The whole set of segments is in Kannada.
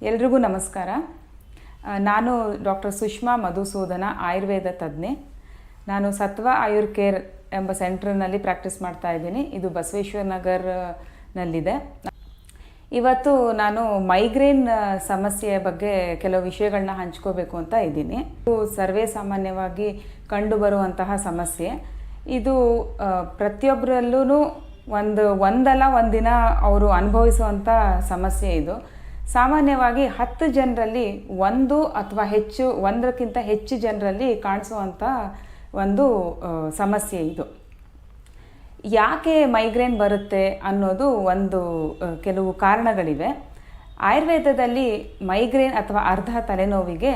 ಎಲ್ರಿಗೂ ನಮಸ್ಕಾರ. ನಾನು ಡಾಕ್ಟರ್ ಸುಷ್ಮಾ ಮಧುಸೂದನ, ಆಯುರ್ವೇದ ತಜ್ಞೆ. ನಾನು ಸತ್ವ ಆಯುರ್ ಕೇರ್ ಎಂಬ ಸೆಂಟ್ರ್ನಲ್ಲಿ ಪ್ರಾಕ್ಟೀಸ್ ಮಾಡ್ತಾ ಇದ್ದೀನಿ. ಇದು ಬಸವೇಶ್ವರ ನಗರನಲ್ಲಿದೆ. ಇವತ್ತು ನಾನು ಮೈಗ್ರೇನ್ ಸಮಸ್ಯೆಯ ಬಗ್ಗೆ ಕೆಲವು ವಿಷಯಗಳನ್ನ ಹಂಚ್ಕೋಬೇಕು ಅಂತ ಇದ್ದೀನಿ. ಇದು ಸರ್ವೇ ಸಾಮಾನ್ಯವಾಗಿ ಕಂಡುಬರುವಂತಹ ಸಮಸ್ಯೆ. ಇದು ಪ್ರತಿಯೊಬ್ಬರಲ್ಲೂ ಒಂದಲ್ಲ ಒಂದಿನ ಅವರು ಅನುಭವಿಸುವಂಥ ಸಮಸ್ಯೆ ಇದು. ಸಾಮಾನ್ಯವಾಗಿ 10 ಜನರಲ್ಲಿ ಒಂದು ಅಥವಾ ಒಂದಕ್ಕಿಂತ ಹೆಚ್ಚು ಜನರಲ್ಲಿ ಕಾಣಿಸುವಂಥ ಒಂದು ಸಮಸ್ಯೆ ಇದು. ಯಾಕೆ ಮೈಗ್ರೇನ್ ಬರುತ್ತೆ ಅನ್ನೋದು ಕೆಲವು ಕಾರಣಗಳಿವೆ. ಆಯುರ್ವೇದದಲ್ಲಿ ಮೈಗ್ರೇನ್ ಅಥವಾ ಅರ್ಧ ತಲೆನೋವಿಗೆ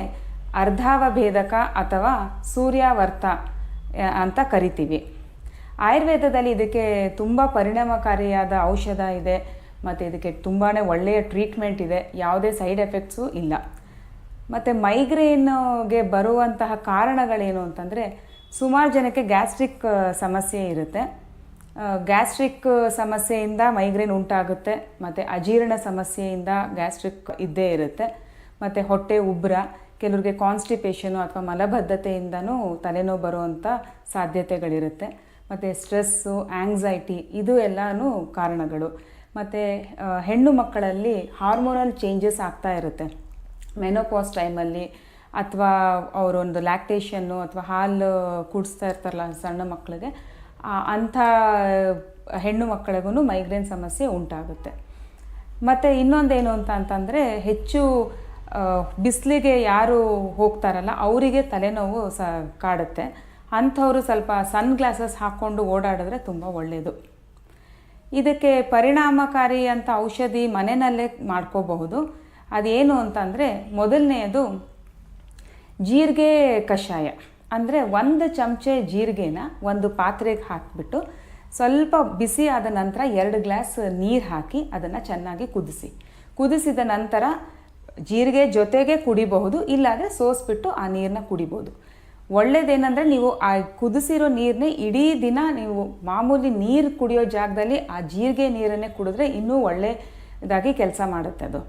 ಅರ್ಧಾವಭೇದಕ ಅಥವಾ ಸೂರ್ಯಾವರ್ತ ಅಂತ ಕರಿತೀವಿ. ಆಯುರ್ವೇದದಲ್ಲಿ ಇದಕ್ಕೆ ತುಂಬ ಪರಿಣಾಮಕಾರಿಯಾದ ಔಷಧ ಇದೆ ಮತ್ತು ಇದಕ್ಕೆ ತುಂಬಾ ಒಳ್ಳೆಯ ಟ್ರೀಟ್ಮೆಂಟ್ ಇದೆ. ಯಾವುದೇ ಸೈಡ್ ಎಫೆಕ್ಟ್ಸು ಇಲ್ಲ. ಮತ್ತು ಮೈಗ್ರೇನ್ಗೆ ಬರುವಂತಹ ಕಾರಣಗಳೇನು ಅಂತಂದರೆ, ಸುಮಾರು ಜನಕ್ಕೆ ಗ್ಯಾಸ್ಟ್ರಿಕ್ ಸಮಸ್ಯೆ ಇರುತ್ತೆ. ಗ್ಯಾಸ್ಟ್ರಿಕ್ ಸಮಸ್ಯೆಯಿಂದ ಮೈಗ್ರೇನ್ ಉಂಟಾಗುತ್ತೆ. ಮತ್ತು ಅಜೀರ್ಣ ಸಮಸ್ಯೆಯಿಂದ ಗ್ಯಾಸ್ಟ್ರಿಕ್ ಇದ್ದೇ ಇರುತ್ತೆ. ಮತ್ತು ಹೊಟ್ಟೆ ಉಬ್ಬರ, ಕೆಲವ್ರಿಗೆ ಕಾನ್ಸ್ಟಿಪೇಷನು ಅಥವಾ ಮಲಬದ್ಧತೆಯಿಂದನೂ ತಲೆನೋವು ಬರುವಂಥ ಸಾಧ್ಯತೆಗಳಿರುತ್ತೆ. ಮತ್ತು ಸ್ಟ್ರೆಸ್ಸು, ಆ್ಯಂಗ್ಸೈಟಿ ಇದು ಎಲ್ಲನೂ ಕಾರಣಗಳು. ಮತ್ತು ಹೆಣ್ಣು ಮಕ್ಕಳಲ್ಲಿ ಹಾರ್ಮೋನಲ್ ಚೇಂಜಸ್ ಆಗ್ತಾ ಇರುತ್ತೆ ಮೆನೋಪಾಸ್ ಟೈಮಲ್ಲಿ, ಅಥವಾ ಅವರೊಂದು ಲ್ಯಾಕ್ಟೇಷನ್ನು ಅಥವಾ ಹಾಲು ಕುಡಿಸ್ತಾ ಇರ್ತಾರಲ್ಲ ಸಣ್ಣ ಮಕ್ಕಳಿಗೆ, ಅಂಥ ಹೆಣ್ಣು ಮಕ್ಕಳಿಗೂ ಮೈಗ್ರೇನ್ ಸಮಸ್ಯೆ ಉಂಟಾಗುತ್ತೆ. ಮತ್ತು ಇನ್ನೊಂದೇನು ಅಂತಂದರೆ, ಹೆಚ್ಚು ಬಿಸಿಲಿಗೆ ಯಾರು ಹೋಗ್ತಾರಲ್ಲ ಅವರಿಗೆ ತಲೆನೋವು ಕಾಡುತ್ತೆ. ಅಂಥವರು ಸ್ವಲ್ಪ ಸನ್ ಗ್ಲಾಸಸ್ ಹಾಕ್ಕೊಂಡು ಓಡಾಡಿದ್ರೆ ತುಂಬ ಒಳ್ಳೆಯದು. ಇದಕ್ಕೆ ಪರಿಣಾಮಕಾರಿ ಅಂತ ಔಷಧಿ ಮನೆಯಲ್ಲೇ ಮಾಡ್ಕೋಬಹುದು. ಅದೇನು ಅಂತಂದರೆ, ಮೊದಲನೆಯದು ಜೀರಿಗೆ ಕಷಾಯ. ಅಂದರೆ 1 ಚಮಚೆ ಜೀರಿಗೆನ ಒಂದು ಪಾತ್ರೆಗೆ ಹಾಕಿಬಿಟ್ಟು ಸ್ವಲ್ಪ ಬಿಸಿ ಆದ ನಂತರ 2 ಗ್ಲಾಸ್ ನೀರು ಹಾಕಿ ಅದನ್ನು ಚೆನ್ನಾಗಿ ಕುದಿಸಿದ ನಂತರ ಜೀರಿಗೆ ಜೊತೆಗೆ ಕುಡಿಬಹುದು, ಇಲ್ಲಾಂದರೆ ಸೋಸ್ಬಿಟ್ಟು ಆ ನೀರನ್ನ ಕುಡಿಬೋದು. ಒಳ್ಳೆಯದೇನೆಂದರೆ, ನೀವು ಆ ಕುದಿಸಿರೋ ನೀರನ್ನೇ ಇಡೀ ದಿನ ನೀವು ಮಾಮೂಲಿ ನೀರು ಕುಡಿಯೋ ಜಾಗದಲ್ಲಿ ಆ ಜೀರಿಗೆ ನೀರನ್ನೇ ಕುಡಿದ್ರೆ ಇನ್ನೂ ಒಳ್ಳೆಯದಾಗಿ ಕೆಲಸ ಮಾಡುತ್ತೆ ಅದು.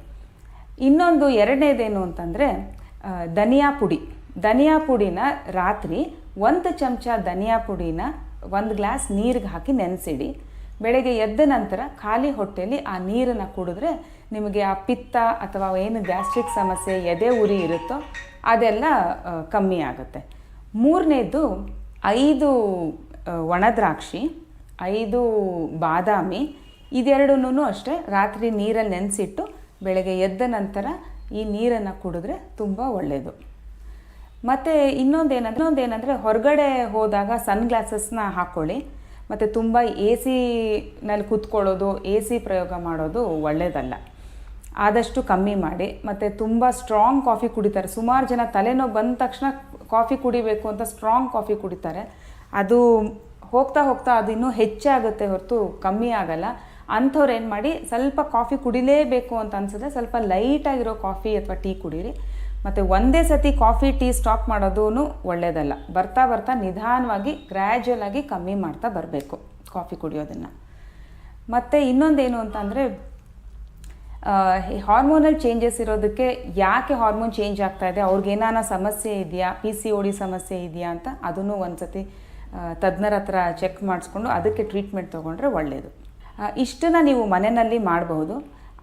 ಇನ್ನೊಂದು ಎರಡನೇದೇನು ಅಂತಂದರೆ, ಧನಿಯಾ ಪುಡಿನ ರಾತ್ರಿ 1 ಚಮಚ ಧನಿಯಾ ಪುಡಿನ 1 ಗ್ಲಾಸ್ ನೀರಿಗೆ ಹಾಕಿ ನೆನೆಸಿಡಿ. ಬೆಳಗ್ಗೆ ಎದ್ದ ನಂತರ ಖಾಲಿ ಹೊಟ್ಟೆಯಲ್ಲಿ ಆ ನೀರನ್ನು ಕುಡಿದ್ರೆ ನಿಮಗೆ ಆ ಪಿತ್ತ ಅಥವಾ ಏನು ಗ್ಯಾಸ್ಟ್ರಿಕ್ ಸಮಸ್ಯೆ, ಎದೆ ಉರಿ ಇರುತ್ತೋ ಅದೆಲ್ಲ ಕಮ್ಮಿ ಆಗುತ್ತೆ. ಮೂರನೇದು 5 ಒಣದ್ರಾಕ್ಷಿ, 5 ಬಾದಾಮಿ, ಇದೆರಡನ್ನೂ ಅಷ್ಟೇ ರಾತ್ರಿ ನೀರಲ್ಲಿ ನೆನೆಸಿಟ್ಟು ಬೆಳಗ್ಗೆ ಎದ್ದ ನಂತರ ಈ ನೀರನ್ನು ಕುಡಿದ್ರೆ ತುಂಬ ಒಳ್ಳೆಯದು. ಮತ್ತು ಇನ್ನೊಂದೇನೆಂದರೆ, ಹೊರಗಡೆ ಹೋದಾಗ ಸನ್ ಗ್ಲಾಸಸ್ನ ಹಾಕ್ಕೊಳ್ಳಿ. ಮತ್ತು ತುಂಬ ನಲ್ಲಿ ಕೂತ್ಕೊಳ್ಳೋದು, AC ಪ್ರಯೋಗ ಮಾಡೋದು ಒಳ್ಳೆಯದಲ್ಲ. ಆದಷ್ಟು ಕಮ್ಮಿ ಮಾಡಿ. ಮತ್ತು ತುಂಬ ಸ್ಟ್ರಾಂಗ್ ಕಾಫಿ ಕುಡಿತಾರೆ. ಸುಮಾರು ಜನ ತಲೆನೋವು ಬಂದ ತಕ್ಷಣ ಕಾಫಿ ಕುಡಿಬೇಕು ಅಂತ ಸ್ಟ್ರಾಂಗ್ ಕಾಫಿ ಕುಡಿತಾರೆ. ಅದು ಹೋಗ್ತಾ ಅದು ಇನ್ನೂ ಹೆಚ್ಚಾಗುತ್ತೆ ಹೊರತು ಕಮ್ಮಿ ಆಗಲ್ಲ. ಅಂಥವ್ರು ಏನು ಮಾಡಿ, ಸ್ವಲ್ಪ ಕಾಫಿ ಕುಡಿಲೇಬೇಕು ಅಂತ ಅನಿಸಿದ್ರೆ ಸ್ವಲ್ಪ ಲೈಟಾಗಿರೋ ಕಾಫಿ ಅಥವಾ ಟೀ ಕುಡೀರಿ. ಮತ್ತು ಒಂದೇ ಸತಿ ಕಾಫಿ ಟೀ ಸ್ಟಾಪ್ ಮಾಡೋದೂ ಒಳ್ಳೆಯದಲ್ಲ. ಬರ್ತಾ ನಿಧಾನವಾಗಿ ಗ್ರ್ಯಾಜುವಲ್ ಆಗಿ ಕಮ್ಮಿ ಮಾಡ್ತಾ ಬರಬೇಕು ಕಾಫಿ ಕುಡಿಯೋದನ್ನು. ಮತ್ತು ಇನ್ನೊಂದೇನು ಅಂತಂದರೆ, ಹಾರ್ಮೋನಲ್ ಚೇಂಜಸ್ ಇರೋದಕ್ಕೆ ಯಾಕೆ ಹಾರ್ಮೋನ್ ಚೇಂಜ್ ಆಗ್ತಾ ಇದೆ, ಅವ್ರಿಗೇನಾನ ಸಮಸ್ಯೆ ಇದೆಯಾ, PCOD ಸಮಸ್ಯೆ ಇದೆಯಾ ಅಂತ ಅದನ್ನು ಒಂದು ಸತಿ ತಜ್ಞರ ಹತ್ರ ಚೆಕ್ ಮಾಡಿಸ್ಕೊಂಡು ಅದಕ್ಕೆ ಟ್ರೀಟ್ಮೆಂಟ್ ತೊಗೊಂಡ್ರೆ ಒಳ್ಳೆಯದು. ಇಷ್ಟನ್ನು ನೀವು ಮನೆಯಲ್ಲಿ ಮಾಡಬಹುದು.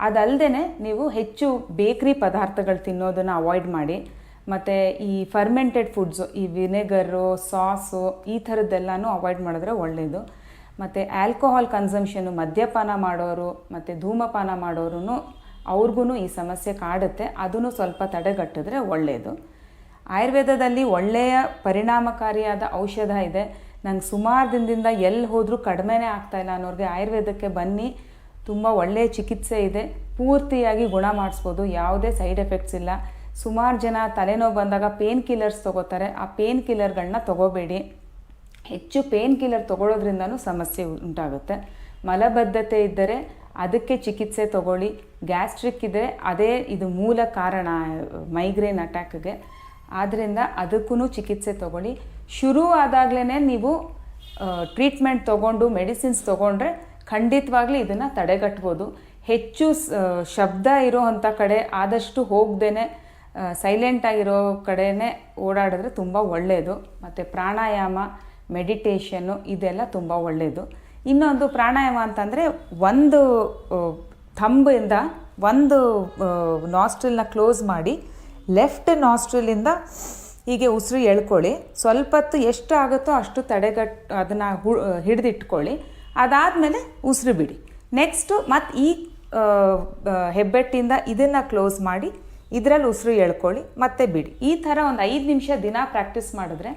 ಅದಲ್ಲದೆ ನೀವು ಹೆಚ್ಚು ಬೇಕ್ರಿ ಪದಾರ್ಥಗಳು ತಿನ್ನೋದನ್ನು ಅವಾಯ್ಡ್ ಮಾಡಿ. ಮತ್ತು ಈ ಫರ್ಮೆಂಟೆಡ್ ಫುಡ್ಸು, ಈ ವಿನೆಗರು, ಸಾಸು, ಈ ಥರದ್ದೆಲ್ಲನೂ ಅವಾಯ್ಡ್ ಮಾಡಿದ್ರೆ ಒಳ್ಳೆಯದು. ಮತ್ತು ಆಲ್ಕೋಹಾಲ್ ಕನ್ಸಂಪ್ಷನು, ಮದ್ಯಪಾನ ಮಾಡೋರು ಮತ್ತು ಧೂಮಪಾನ ಮಾಡೋರು ಅವ್ರಿಗೂ ಈ ಸಮಸ್ಯೆ ಕಾಡುತ್ತೆ. ಅದನ್ನು ಸ್ವಲ್ಪ ತಡೆಗಟ್ಟಿದ್ರೆ ಒಳ್ಳೆಯದು. ಆಯುರ್ವೇದದಲ್ಲಿ ಒಳ್ಳೆಯ ಪರಿಣಾಮಕಾರಿಯಾದ ಔಷಧ ಇದೆ. ನಂಗೆ ಸುಮಾರು ದಿನದಿಂದ ಎಲ್ಲಿ ಹೋದರೂ ಕಡಿಮೆನೇ ಆಗ್ತಾಯಿಲ್ಲ ಅನ್ನೋರಿಗೆ ಆಯುರ್ವೇದಕ್ಕೆ ಬನ್ನಿ. ತುಂಬ ಒಳ್ಳೆಯ ಚಿಕಿತ್ಸೆ ಇದೆ. ಪೂರ್ತಿಯಾಗಿ ಗುಣ ಮಾಡಿಸ್ಬೋದು. ಯಾವುದೇ ಸೈಡ್ ಎಫೆಕ್ಟ್ಸ್ ಇಲ್ಲ. ಸುಮಾರು ಜನ ತಲೆನೋವು ಬಂದಾಗ ಪೇನ್ ಕಿಲ್ಲರ್ಸ್ ತೊಗೋತಾರೆ. ಆ ಪೇನ್ ಕಿಲ್ಲರ್ಗಳನ್ನ ತೊಗೋಬೇಡಿ. ಹೆಚ್ಚು ಪೇನ್ ಕಿಲ್ಲರ್ ತೊಗೊಳ್ಳೋದ್ರಿಂದನೂ ಸಮಸ್ಯೆ ಉಂಟಾಗುತ್ತೆ. ಮಲಬದ್ಧತೆ ಇದ್ದರೆ ಅದಕ್ಕೆ ಚಿಕಿತ್ಸೆ ತೊಗೊಳ್ಳಿ. ಗ್ಯಾಸ್ಟ್ರಿಕ್ ಇದ್ದರೆ ಇದು ಮೂಲ ಕಾರಣ ಮೈಗ್ರೇನ್ ಅಟ್ಯಾಕ್ಗೆ. ಆದ್ದರಿಂದ ಅದಕ್ಕೂ ಚಿಕಿತ್ಸೆ ತೊಗೊಳ್ಳಿ. ಶುರು ಆದಾಗಲೇ ನೀವು ಟ್ರೀಟ್ಮೆಂಟ್ ತೊಗೊಂಡು ಮೆಡಿಸಿನ್ಸ್ ತೊಗೊಂಡ್ರೆ ಖಂಡಿತವಾಗ್ಲೂ ಇದನ್ನು ತಡೆಗಟ್ಬೋದು. ಹೆಚ್ಚು ಶಬ್ದ ಇರೋವಂಥ ಕಡೆ ಆದಷ್ಟು ಹೋಗ್ದೇ ಸೈಲೆಂಟಾಗಿರೋ ಕಡೆನೇ ಓಡಾಡಿದ್ರೆ ತುಂಬ ಒಳ್ಳೆಯದು. ಮತ್ತು ಪ್ರಾಣಾಯಾಮ, ಮೆಡಿಟೇಷನ್ನು ಇದೆಲ್ಲ ತುಂಬ ಒಳ್ಳೆಯದು. ಇನ್ನೊಂದು ಪ್ರಾಣಾಯಾಮ ಅಂತಂದರೆ ಒಂದು ಥಂಬಿಂದ ಒಂದು ನಾಸ್ಟ್ರಿಲ್ನ ಕ್ಲೋಸ್ ಮಾಡಿ ಲೆಫ್ಟ್ ನಾಸ್ಟ್ರಿಲಿಂದ ಹೀಗೆ ಉಸಿರು ಎಳ್ಕೊಳ್ಳಿ. ಸ್ವಲ್ಪ ಹೊತ್ತು ಎಷ್ಟು ಆಗುತ್ತೋ ಅಷ್ಟು ಅದನ್ನು ಹಿಡಿದಿಟ್ಕೊಳ್ಳಿ. ಅದಾದಮೇಲೆ ಉಸಿರು ಬಿಡಿ. ನೆಕ್ಸ್ಟು ಮತ್ತು ಈ ಹೆಬ್ಬೆಟ್ಟಿಂದ ಇದನ್ನು ಕ್ಲೋಸ್ ಮಾಡಿ ಇದರಲ್ಲಿ ಉಸಿರು ಎಳ್ಕೊಳ್ಳಿ ಮತ್ತೆ ಬಿಡಿ. ಈ ಥರ ಒಂದು 5 ನಿಮಿಷ ದಿನ ಪ್ರಾಕ್ಟೀಸ್ ಮಾಡಿದ್ರೆ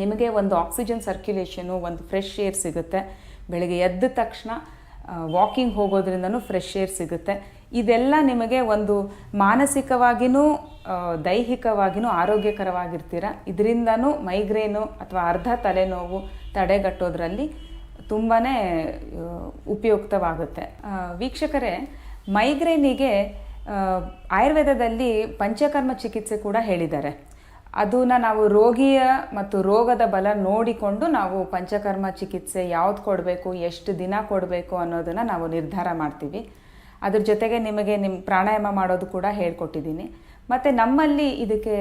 ನಿಮಗೆ ಒಂದು ಆಕ್ಸಿಜನ್ ಸರ್ಕ್ಯುಲೇಷನು, ಒಂದು ಫ್ರೆಶ್ ಏರ್ ಸಿಗುತ್ತೆ. ಬೆಳಗ್ಗೆ ಎದ್ದ ತಕ್ಷಣ ವಾಕಿಂಗ್ ಹೋಗೋದ್ರಿಂದನೂ ಫ್ರೆಶ್ ಏರ್ ಸಿಗುತ್ತೆ. ಇದೆಲ್ಲ ನಿಮಗೆ ಒಂದು ಮಾನಸಿಕವಾಗಿಯೂ ದೈಹಿಕವಾಗಿಯೂ ಆರೋಗ್ಯಕರವಾಗಿರ್ತೀರ. ಇದರಿಂದನೂ ಮೈಗ್ರೇನು ಅಥವಾ ಅರ್ಧ ತಲೆನೋವು ತಡೆಗಟ್ಟೋದ್ರಲ್ಲಿ ತುಂಬಾ ಉಪಯುಕ್ತವಾಗುತ್ತೆ. ವೀಕ್ಷಕರೇ, ಮೈಗ್ರೇನಿಗೆ ಆಯುರ್ವೇದದಲ್ಲಿ ಪಂಚಕರ್ಮ ಚಿಕಿತ್ಸೆ ಕೂಡ ಹೇಳಿದ್ದಾರೆ. ಅದನ್ನು ನಾವು ರೋಗಿಯ ಮತ್ತು ರೋಗದ ಬಲ ನೋಡಿಕೊಂಡು ನಾವು ಪಂಚಕರ್ಮ ಚಿಕಿತ್ಸೆ ಯಾವ್ದು ಕೊಡಬೇಕು, ಎಷ್ಟು ದಿನ ಕೊಡಬೇಕು ಅನ್ನೋದನ್ನು ನಾವು ನಿರ್ಧಾರ ಮಾಡ್ತೀವಿ. ಅದ್ರ ಜೊತೆಗೆ ನಿಮಗೆ ನಿಮ್ಮ ಪ್ರಾಣಾಯಾಮ ಮಾಡೋದು ಕೂಡ ಹೇಳ್ಕೊಟ್ಟಿದ್ದೀನಿ. ಮತ್ತು ನಮ್ಮಲ್ಲಿ ಇದಕ್ಕೆ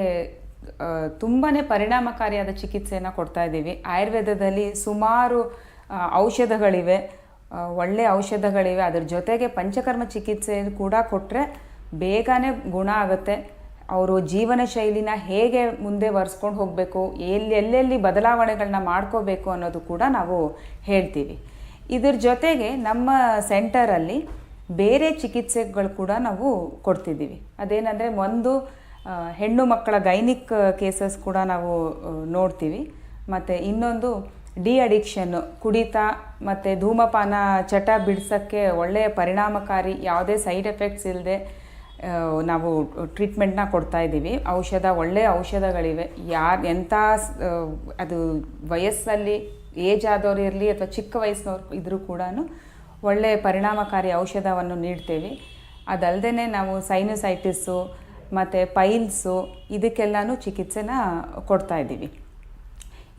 ತುಂಬಾ ಪರಿಣಾಮಕಾರಿಯಾದ ಚಿಕಿತ್ಸೆಯನ್ನು ಕೊಡ್ತಾಯಿದ್ದೀವಿ. ಆಯುರ್ವೇದದಲ್ಲಿ ಸುಮಾರು ಔಷಧಗಳಿವೆ, ಒಳ್ಳೆಯ ಔಷಧಗಳಿವೆ. ಅದ್ರ ಜೊತೆಗೆ ಪಂಚಕರ್ಮ ಚಿಕಿತ್ಸೆ ಕೂಡ ಕೊಟ್ಟರೆ ಬೇಗನೆ ಗುಣ ಆಗುತ್ತೆ. ಅವರು ಜೀವನ ಶೈಲಿನ ಹೇಗೆ ಮುಂದೆ ಒರೆಸ್ಕೊಂಡು ಹೋಗಬೇಕು, ಎಲ್ಲೆಲ್ಲಿ ಬದಲಾವಣೆಗಳನ್ನ ಮಾಡ್ಕೋಬೇಕು ಅನ್ನೋದು ಕೂಡ ನಾವು ಹೇಳ್ತೀವಿ. ಇದ್ರ ಜೊತೆಗೆ ನಮ್ಮ ಸೆಂಟರಲ್ಲಿ ಬೇರೆ ಚಿಕಿತ್ಸೆಗಳು ಕೂಡ ನಾವು ಕೊಡ್ತಿದ್ದೀವಿ. ಅದೇನೆಂದರೆ, ಒಂದು ಹೆಣ್ಣು ಮಕ್ಕಳ ಗೈನಿಕ್ ಕೇಸಸ್ ಕೂಡ ನಾವು ನೋಡ್ತೀವಿ. ಮತ್ತು ಇನ್ನೊಂದು ಅಡಿಕ್ಷನ್ನು, ಕುಡಿತ ಮತ್ತು ಧೂಮಪಾನ ಚಟ ಬಿಡಿಸೋಕ್ಕೆ ಒಳ್ಳೆಯ ಪರಿಣಾಮಕಾರಿ, ಯಾವುದೇ ಸೈಡ್ ಎಫೆಕ್ಟ್ಸ್ ಇಲ್ಲದೆ ನಾವು ಟ್ರೀಟ್ಮೆಂಟ್ನ ಕೊಡ್ತಾಯಿದ್ದೀವಿ. ಒಳ್ಳೆಯ ಔಷಧಗಳಿವೆ. ಎಂಥ ಅದು ವಯಸ್ಸಲ್ಲಿ ಏಜ್ ಆದವ್ರು ಇರಲಿ ಅಥವಾ ಚಿಕ್ಕ ವಯಸ್ಸಿನವ್ರು ಇದ್ದರೂ ಕೂಡ ಒಳ್ಳೆಯ ಪರಿಣಾಮಕಾರಿ ಔಷಧವನ್ನು ನೀಡ್ತೇವೆ. ಅದಲ್ಲದೆ ನಾವು ಸೈನಸೈಟಿಸ್ಸು ಮತ್ತು ಪೈಲ್ಸು ಇದಕ್ಕೆಲ್ಲನೂ ಚಿಕಿತ್ಸೆನ ಕೊಡ್ತಾಯಿದ್ದೀವಿ.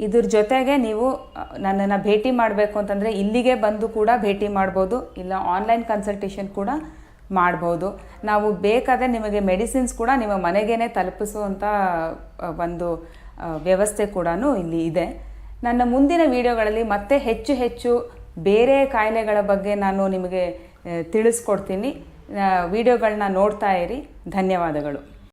ಇದ್ರ ಜೊತೆಗೆ ನೀವು ನನ್ನನ್ನು ಭೇಟಿ ಮಾಡಬೇಕು ಅಂತಂದರೆ ಇಲ್ಲಿಗೆ ಬಂದು ಕೂಡ ಭೇಟಿ ಮಾಡ್ಬೋದು, ಇಲ್ಲ ಆನ್ಲೈನ್ ಕನ್ಸಲ್ಟೇಷನ್ ಕೂಡ ಮಾಡ್ಬೋದು. ನಾವು ಬೇಕಾದರೆ ನಿಮಗೆ ಮೆಡಿಸಿನ್ಸ್ ಕೂಡ ನಿಮ್ಮ ಮನೆಗೇ ತಲುಪಿಸುವಂಥ ಒಂದು ವ್ಯವಸ್ಥೆ ಕೂಡ ಇಲ್ಲಿ ಇದೆ. ನನ್ನ ಮುಂದಿನ ವಿಡಿಯೋಗಳಲ್ಲಿ ಮತ್ತೆ ಹೆಚ್ಚು ಬೇರೆ ಕಾಯಿಲೆಗಳ ಬಗ್ಗೆ ನಾನು ನಿಮಗೆ ತಿಳಿಸ್ಕೊಡ್ತೀನಿ. ವಿಡಿಯೋಗಳನ್ನ ನೋಡ್ತಾ ಇರಿ. ಧನ್ಯವಾದಗಳು.